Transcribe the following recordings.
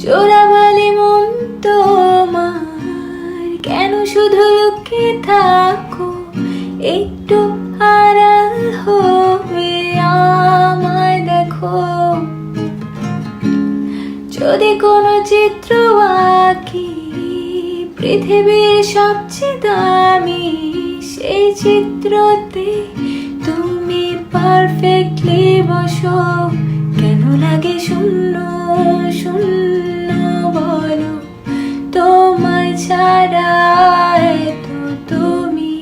চোরাবালি মন তোমার, কেন শুধু লুকিয়ে থাকো? একটু আড়াল হবে আমায় দেখো। যদি কোনো চিত্র আঁকি পৃথিবীর সবচেয়ে দামি, সেই চিত্রতে তুমি পারফেক্টলি বসো। কেন লাগে শূন্য শূন্য বলো, তোমায় ছাড়া এত তুমি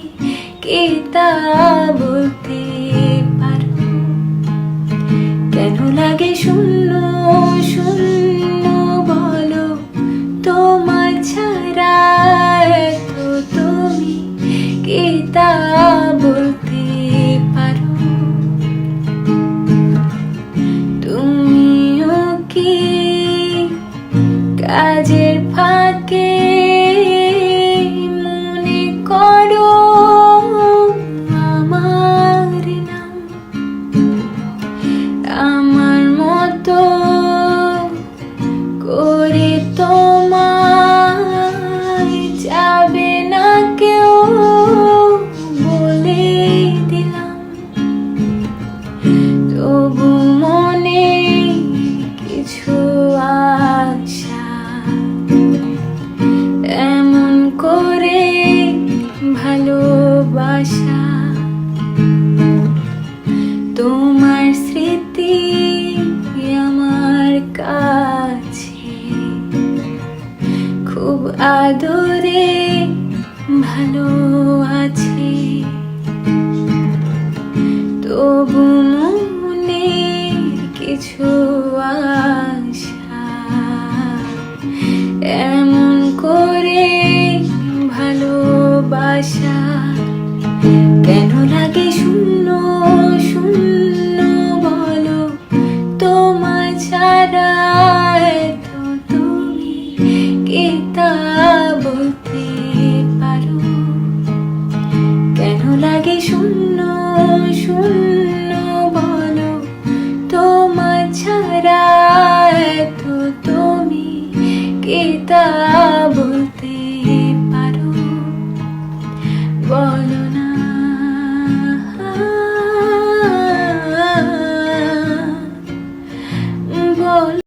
কি তা বলতে পারো? কেন লাগে শূন্য শূন্য বলো, তোমায় ছাড়া এত তুমি কি তা বলতে পারো? তুমিও কি কাজের ফাঁকে মনে করো আমার নাম? আমার মতো করে তোমায় যাবে না কেউ, বলে দিলাম। তবু মনে কিছু আশা, এমন করে ভালোবাসা। তোমার স্মৃতি আমার কাছে খুব আদরে ভালো আছে। তবু মনে কিছু আশা, এমন করে ভালোবাসা। কেন লাগে শূন্য শূন্য বলো, তোমায় ছাড়া এত তুমি কি তা বলতে পারো? কেন লাগে শূন্য শূন্য বলো, তোমায় ছাড়া এত তুমি কি তা